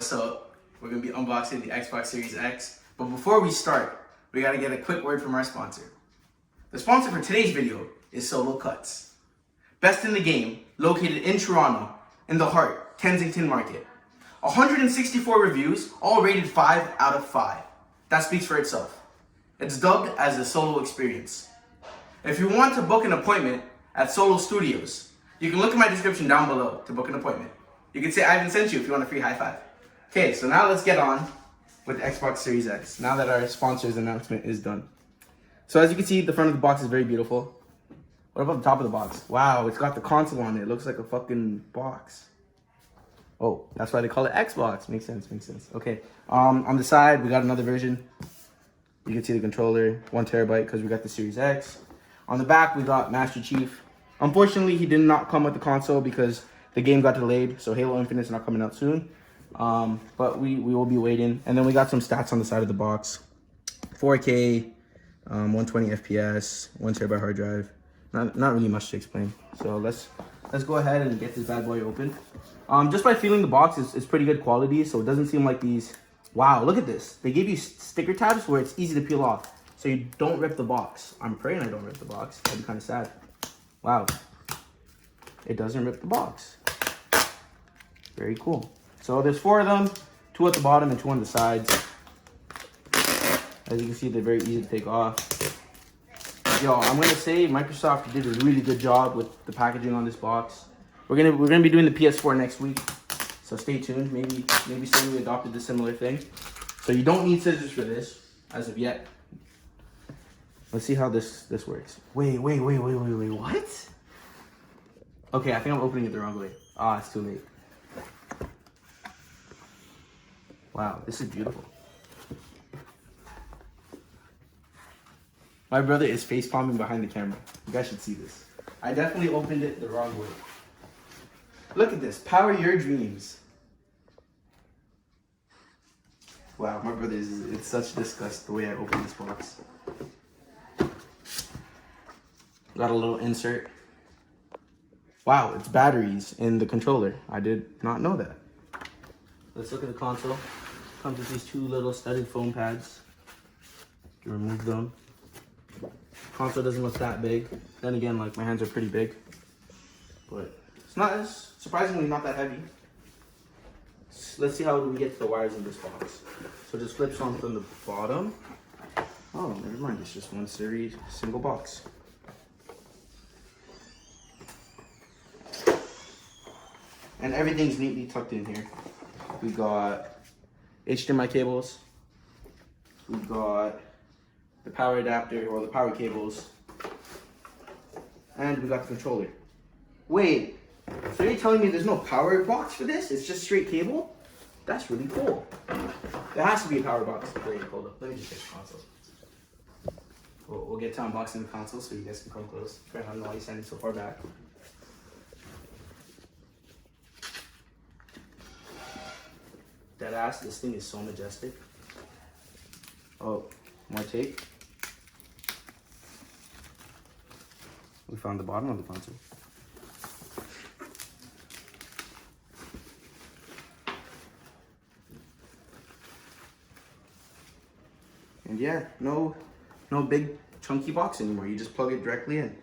So we're gonna be unboxing the Xbox Series X. But before we start, we gotta get a quick word from our sponsor. The sponsor for today's video is Solo Cuts. Best in the game, located in Toronto, in the heart, Kensington Market. 164 reviews, all rated 5 out of 5. That speaks for itself. It's dubbed as the Solo Experience. If you want to book an appointment at Solo Studios, you can look in my description down below to book an appointment. You can say Ivan sent you if you want a free high five. Okay, so now let's get on with the Xbox Series X, now that our sponsor's announcement is done. So as you can see, the front of the box is very beautiful. What about the top of the box? Wow, it's got the console on it. It looks like a fucking box. Oh, that's why they call it Xbox. Makes sense, makes sense. Okay, on the side, we got another version. You can see the controller, 1 terabyte, because we got the Series X. On the back, we got Master Chief. Unfortunately, he did not come with the console because the game got delayed, so Halo Infinite's not coming out soon. But we will be waiting. And then we got some stats on the side of the box. 4K, 120 FPS, 1 terabyte hard drive. Not really much to explain. So let's go ahead and get this bad boy open. Just by feeling the box, it's pretty good quality, so it doesn't seem like these. Wow, look at this. They give you sticker tabs where it's easy to peel off, so you don't rip the box. I'm praying I don't rip the box. That'd be kind of sad. Wow, it doesn't rip the box. Very cool. So there's 4 of them, 2 at the bottom and 2 on the sides. As you can see, they're very easy to take off. Yo, I'm gonna say Microsoft did a really good job with the packaging on this box. We're gonna be doing the PS4 next week, so stay tuned. Maybe soon we adopted a similar thing. So you don't need scissors for this as of yet. Let's see how this works. Wait, what? Okay, I think I'm opening it the wrong way. Ah, it's too late. Wow, this is beautiful. My brother is face palming behind the camera. You guys should see this. I definitely opened it the wrong way. Look at this. Power your dreams. Wow, my brother it's such disgust the way I opened this box. Got a little insert. Wow, it's batteries in the controller. I did not know that. Let's look at the console. Comes with these 2 little studded foam pads. You remove them. Console doesn't look that big. Then again, like, my hands are pretty big. But it's surprisingly not that heavy. Let's see how we get to the wires in this box. So just flips on from the bottom. Oh, never mind. It's just one single box. And everything's neatly tucked in here. We got HDMI cables. We got the power adapter or the power cables. And we got the controller. Wait, so you're telling me there's no power box for this? It's just straight cable? That's really cool. There has to be a power box. Wait, hold up. Let me just get the console. We'll get to unboxing the console so you guys can come close. I don't know why you're standing so far back. Deadass, this thing is so majestic. Oh, more tape. We found the bottom of the console. And yeah, no big chunky box anymore. You just plug it directly in.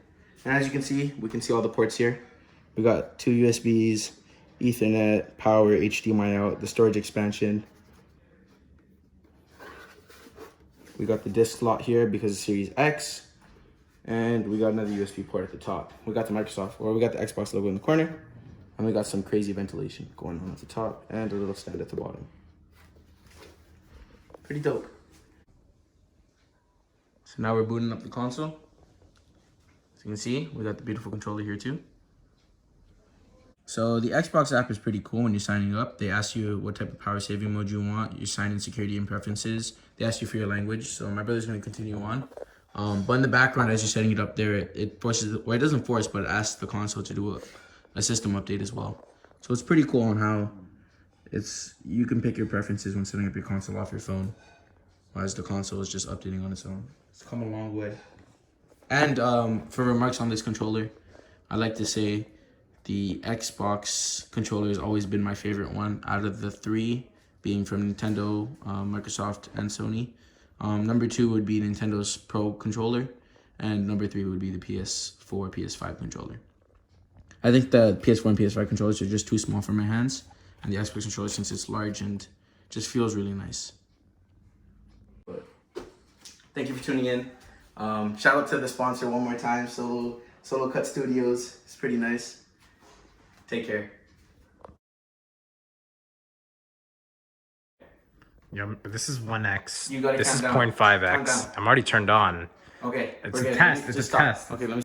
And as you can see, we can see all the ports here. We got 2 USBs, Ethernet, power, HDMI out, the storage expansion. We got the disc slot here because it's Series X. And we got another USB port at the top. We got the Xbox logo in the corner. And we got some crazy ventilation going on at the top and a little stand at the bottom. Pretty dope. So now we're booting up the console. As you can see, we got the beautiful controller here too. So the Xbox app is pretty cool when you're signing up. They ask you what type of power saving mode you want. You sign in security and preferences. They ask you for your language. So my brother's going to continue on. But in the background, as you're setting it up there, it forces, well, it doesn't force, but it asks the console to do a system update as well. So it's pretty cool on how you can pick your preferences when setting up your console off your phone, whereas the console is just updating on its own. It's come a long way. And for remarks on this controller, I like to say the Xbox controller has always been my favorite one out of the 3 being from Nintendo, Microsoft, and Sony. Number 2 would be Nintendo's Pro controller, and number 3 would be the PS4, PS5 controller. I think the PS4 and PS5 controllers are just too small for my hands, and the Xbox controller, since it's large and just feels really nice. Thank you for tuning in. Shout out to the sponsor one more time, Solo Cut Studios. It's pretty nice. Take care. Yeah, this is 1x. You gotta This count is down. 0.5x. I'm already turned on. Okay. It's a test. It's a test. Okay, let me